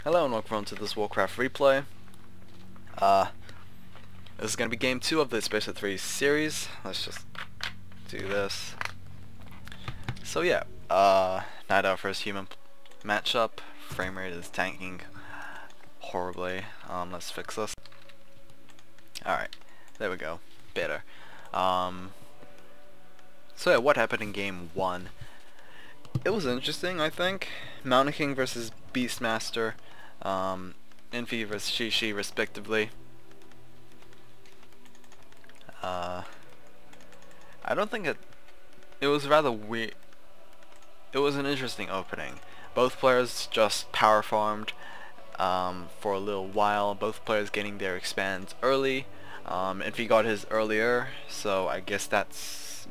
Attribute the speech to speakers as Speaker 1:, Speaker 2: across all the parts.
Speaker 1: Hello and welcome to this Warcraft replay. This is going to be game 2 of the WC3 series. Let's just do this. So yeah, not our first human matchup. Frame rate is tanking horribly. Let's fix this. Alright, there we go. Better. So yeah, what happened in game 1? It was interesting, I think. Mountain King versus Beastmaster. Infi versus XiXi respectively. I don't think it was rather weird. It was an interesting opening. Both players just power farmed for a little while. Both players getting their expands early. Infi got his earlier, so I guess that's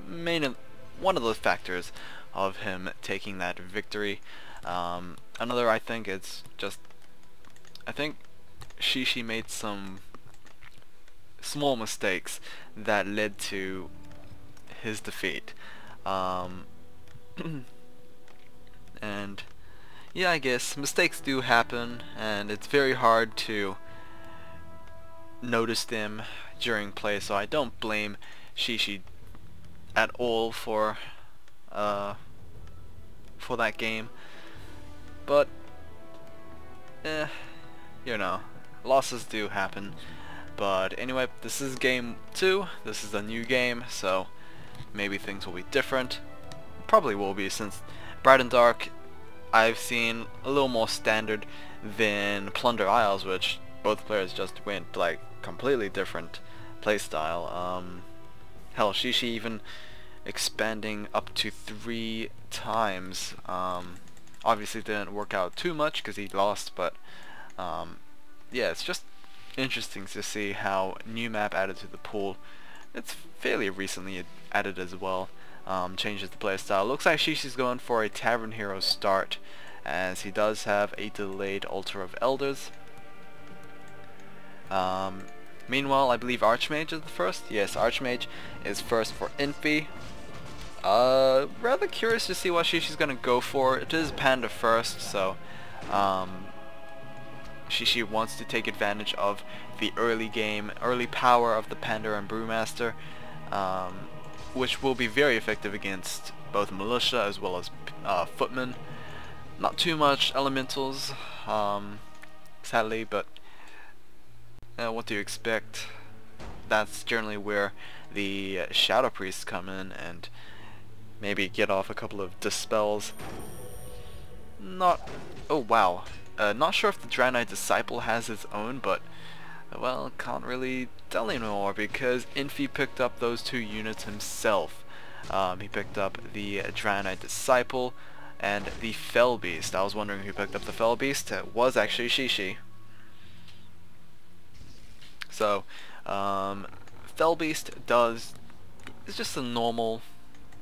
Speaker 1: one of the factors of him taking that victory. Another, I think, it's just I think XiXi made some small mistakes that led to his defeat. And yeah, I guess mistakes do happen, and it's very hard to notice them during play, so I don't blame XiXi at all for that game. But you know, losses do happen. But anyway, this is game 2. This is a new game, so maybe things will be different. Probably will be, since Bright and Dark I've seen a little more standard than Plunder Isles, which both players just went like completely different playstyle. Hell, XiXi even expanding up to 3 times. Obviously didn't work out too much because he lost, but yeah, it's just interesting to see how new map added to the pool. It's fairly recently added as well. Changes the playstyle. Looks like XiXi's going for a Tavern Hero start, as he does have a delayed Altar of Elders. Meanwhile, I believe Archmage is the first. Yes, Archmage is first for Infi. Rather curious to see what XiXi's gonna go for. It is Panda first, so XiXi wants to take advantage of the early power of the Panda and Brewmaster, which will be very effective against both Militia as well as Footmen. Not too much Elementals, sadly, but what do you expect? That's generally where the Shadow Priests come in and maybe get off a couple of dispels. Oh wow. Not sure if the Draenei Disciple has its own, but well, can't really tell anymore because Infi picked up those 2 units himself. He picked up the Draenei Disciple and the Fell Beast. I was wondering who picked up the Fell Beast. It was actually XiXi. So, Fell Beast is just a normal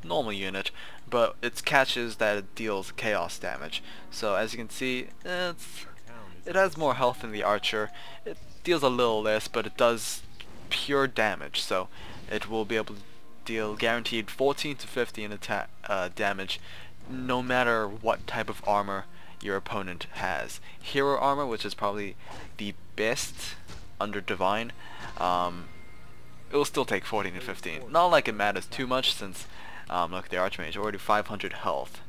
Speaker 1: unit, but its catch is that it deals chaos damage. So as you can see, it has more health than the Archer. It deals a little less, but it does pure damage, so it will be able to deal guaranteed 14 to 15 attack damage no matter what type of armor your opponent has. Hero armor, which is probably the best under Divine, it will still take 14 to 15. Not like it matters too much, since look, the Archmage already 500 health.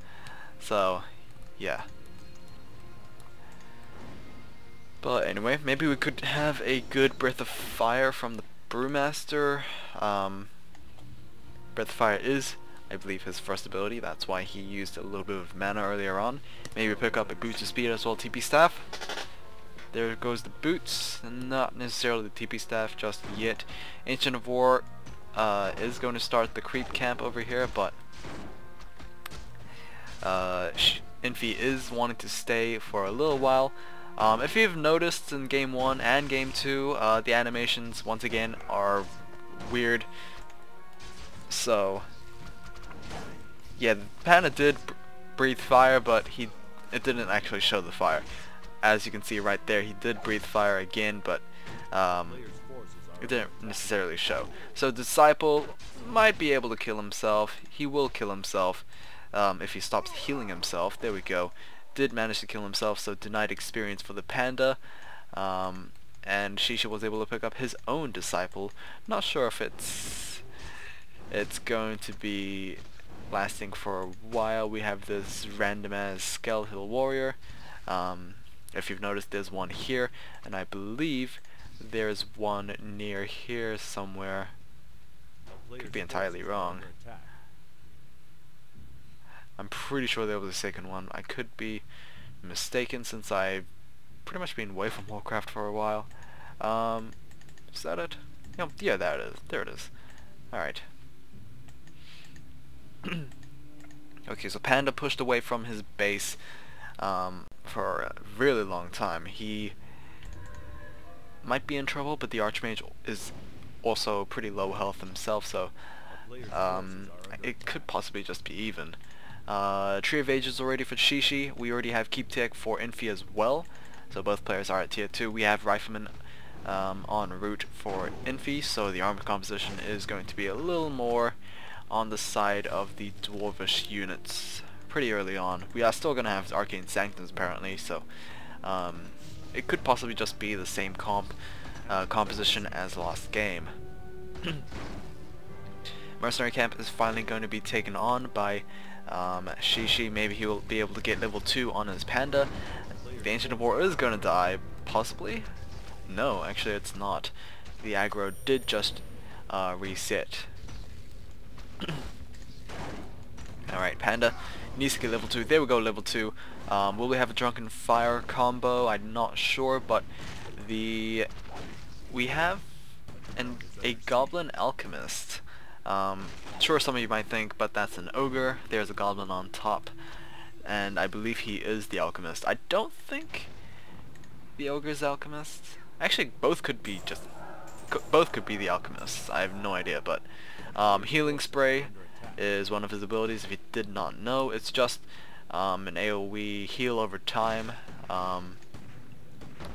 Speaker 1: So yeah. But anyway, maybe we could have a good Breath of Fire from the Brewmaster. Breath of Fire is, I believe, his first ability. That's why he used a little bit of mana earlier on. Maybe pick up a Boots of Speed as well, TP Staff. There goes the Boots, not necessarily the TP Staff just yet. Ancient of War is going to start the creep camp over here, but Infi is wanting to stay for a little while. If you've noticed in game 1 and game 2, the animations once again are weird. So yeah, the Panda did breathe fire, but it didn't actually show the fire. As you can see right there, he did breathe fire again, but it didn't necessarily show. So Disciple might be able to kill himself. He will kill himself if he stops healing himself. There we go. did manage to kill himself, so denied experience for the panda. And XiXi was able to pick up his own disciple. Not sure if it's going to be lasting for a while. We have this random ass skeletal warrior. If you've noticed, there's one here, and I believe there's one near here somewhere. Could be entirely wrong. I'm pretty sure there was a second one. I could be mistaken since I've pretty much been away from Warcraft for a while. Is that it? Yeah, there it is. There it is. Alright. Okay, so Panda pushed away from his base for a really long time. He might be in trouble, but the Archmage is also pretty low health himself, so it could possibly just be even. Tree of Ages already for XiXi. We already have Keep Tech for Infi as well, so both players are at tier 2. We have Rifleman en route for Infi, so the armor composition is going to be a little more on the side of the dwarvish units pretty early on. We are still going to have Arcane Sanctums apparently, so it could possibly just be the same composition as last game. Mercenary Camp is finally going to be taken on by XiXi. Maybe he will be able to get level 2 on his panda. The Ancient of War is going to die, possibly? No, actually it's not. The aggro did just reset. Alright, panda needs to get level 2. There we go, level 2. Will we have a Drunken Fire combo? I'm not sure, but we have a Goblin Alchemist. Sure, some of you might think, but that's an ogre. There's a goblin on top, and I believe he is the alchemist. I don't think the ogre's alchemist. Actually, both could be the alchemists. I have no idea, but Healing Spray is one of his abilities. If you did not know, it's just an AoE heal over time.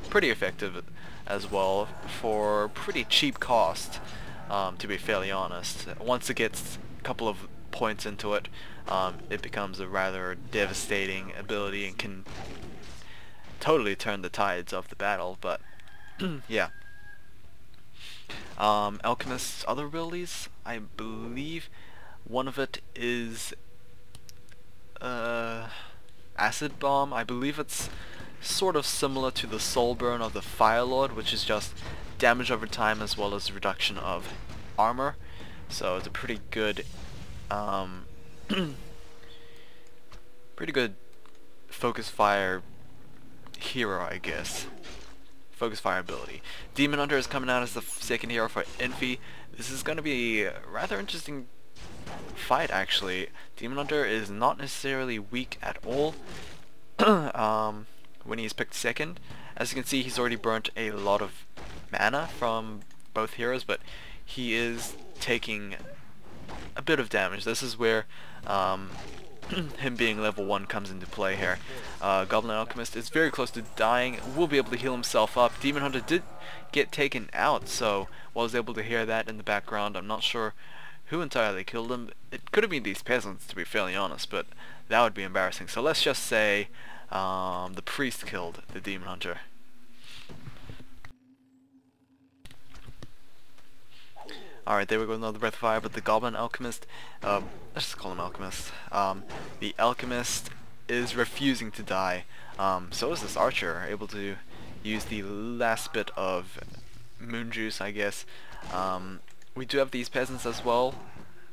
Speaker 1: Pretty effective as well for pretty cheap cost. To be fairly honest, once it gets a couple of points into it, it becomes a rather devastating ability and can totally turn the tides of the battle. But yeah, Alchemist's other abilities, I believe one of it is Acid Bomb. I believe it's sort of similar to the Soul Burn of the Fire Lord, which is just damage over time as well as reduction of armor. So it's a pretty good focus fire hero, I guess. Focus fire ability. Demon Hunter is coming out as the second hero for Infi. This is going to be a rather interesting fight, actually. Demon Hunter is not necessarily weak at all when he's picked second. As you can see, he's already burnt a lot of mana from both heroes, but he is taking a bit of damage. This is where him being level 1 comes into play here. Goblin Alchemist is very close to dying, will be able to heal himself up. Demon Hunter did get taken out, so I was able to hear that in the background. I'm not sure who entirely killed him. It could have been these peasants, to be fairly honest, but that would be embarrassing. So let's just say the priest killed the Demon Hunter. Alright, there we go, another Breath of Fire, but the Goblin Alchemist, let's just call him Alchemist. The Alchemist is refusing to die. So is this Archer, able to use the last bit of moon juice, I guess. We do have these peasants as well,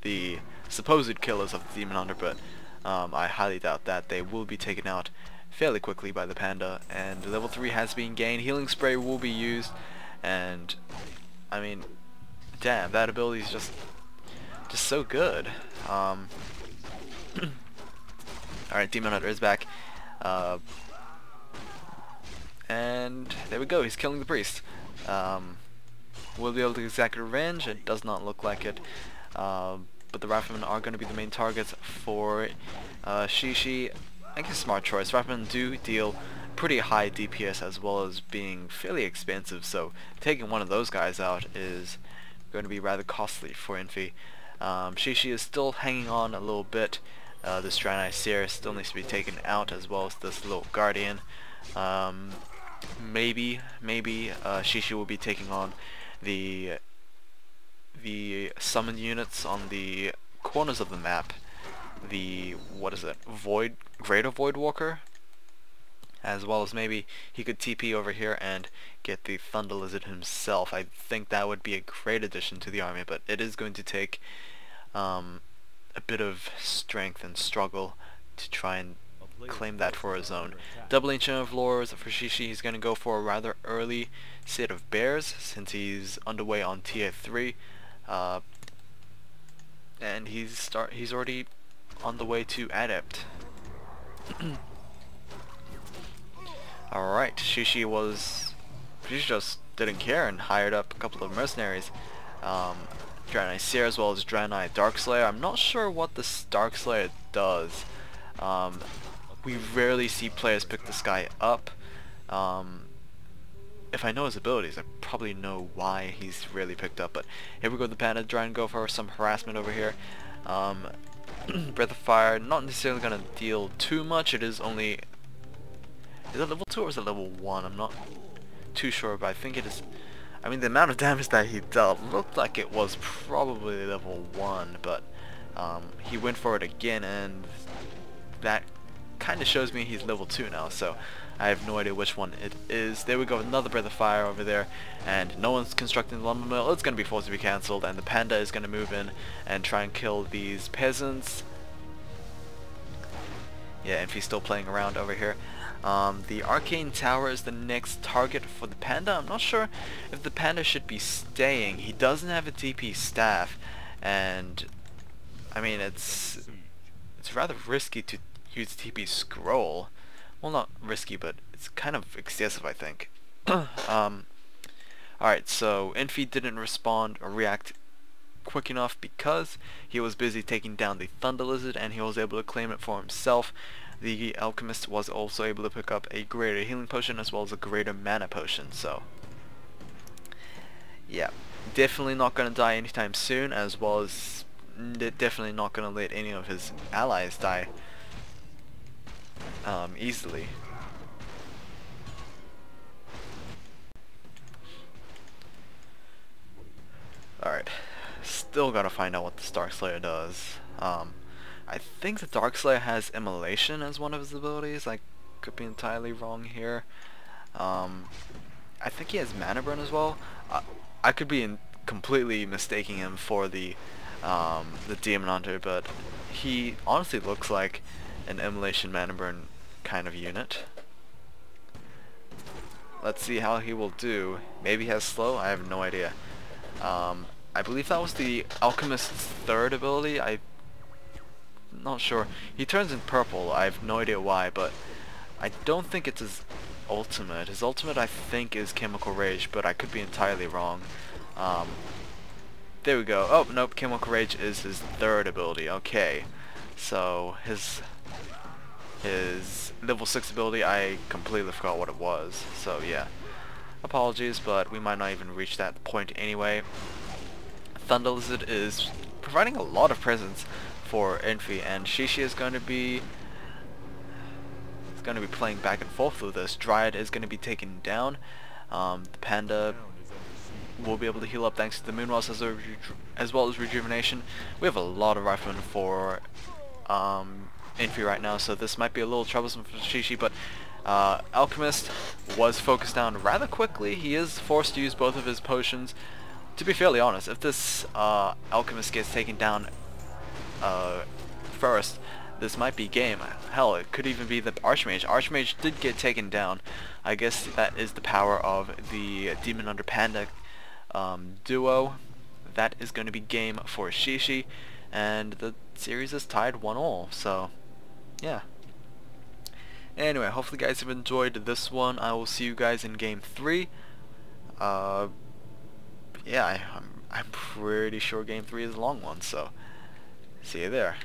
Speaker 1: the supposed killers of the Demon Hunter, but I highly doubt that. They will be taken out fairly quickly by the panda, and level 3 has been gained. Healing Spray will be used, and I mean, damn, that ability is just so good. Alright, Demon Hunter is back. And there we go, he's killing the priest. We'll be able to exact revenge. It does not look like it. But the Riflemen are going to be the main targets for XiXi. I guess smart choice. Riflemen do deal pretty high DPS as well as being fairly expensive, so taking one of those guys out is going to be rather costly for Infi. XiXi is still hanging on a little bit. This Draenei Seer still needs to be taken out, as well as this little Guardian. Maybe XiXi will be taking on the summon units on the corners of the map. The, what is it, Greater Void Walker, as well as maybe he could TP over here and get the Thunder Lizard himself. I think that would be a great addition to the army, but it is going to take a bit of strength and struggle to try and claim that for his own. Double Ancient of Lords for XiXi. He's going to go for a rather early set of bears since he's underway on tier 3, and he's already on the way to Adept. Alright, XiXi just didn't care and hired up a couple of mercenaries. Draenei Seer as well as Draenei Darkslayer. I'm not sure what this Darkslayer does. We rarely see players pick this guy up. If I know his abilities, I probably know why he's rarely picked up. But here we go, the Panda trying to go for some harassment over here. Breath of Fire, not necessarily going to deal too much. It is only... Is it level 2 or is it level 1? I'm not too sure, but I think it is... I mean, the amount of damage that he dealt looked like it was probably level 1, but he went for it again, and that kind of shows me he's level 2 now, so I have no idea which one it is. There we go, another Breath of Fire over there, and no one's constructing the lumber mill. It's going to be forced to be cancelled, and the Panda is going to move in and try and kill these peasants. Yeah, Infi's still playing around over here. The Arcane Tower is the next target for the Panda. I'm not sure if the Panda should be staying. He doesn't have a TP staff, and I mean it's rather risky to use TP Scroll. Well, not risky, but it's kind of excessive, I think. Alright, so Infi didn't respond or react quick enough because he was busy taking down the Thunder Lizard, and he was able to claim it for himself. The Alchemist was also able to pick up a greater healing potion as well as a greater mana potion, so yeah, definitely not going to die anytime soon, as well as definitely not going to let any of his allies die easily. Alright, still gotta find out what the Darkslayer does. I think the Darkslayer has Immolation as one of his abilities. I could be entirely wrong here. I think he has Mana Burn as well. I could be completely mistaking him for the Demon Hunter, but he honestly looks like an Immolation Mana Burn kind of unit. Let's see how he will do. Maybe he has Slow? I have no idea. I believe that was the Alchemist's third ability. I'm not sure. He turns in purple. I have no idea why, but I don't think it's his ultimate. His ultimate, I think, is Chemical Rage, but I could be entirely wrong. There we go. Oh, nope, Chemical Rage is his third ability. Okay. So, his level 6 ability, I completely forgot what it was. So, yeah. Apologies, but we might not even reach that point anyway. Thunder Lizard is providing a lot of presence for Infi, and XiXi is going to be playing back and forth with this. Dryad is going to be taken down. The Panda will be able to heal up thanks to the Moonwells as well as Rejuvenation. We have a lot of Riflemen for Infi right now, so this might be a little troublesome for XiXi, but Alchemist was focused down rather quickly. He is forced to use both of his potions. To be fairly honest, if this Alchemist gets taken down first, this might be game. Hell, it could even be the Archmage. Archmage did get taken down. I guess that is the power of the Demon Hunter Panda duo. That is going to be game for XiXi, and the series is tied 1-1, so yeah. Anyway, hopefully you guys have enjoyed this one. I will see you guys in game 3. Yeah, I'm pretty sure game 3 is a long one, so see you there.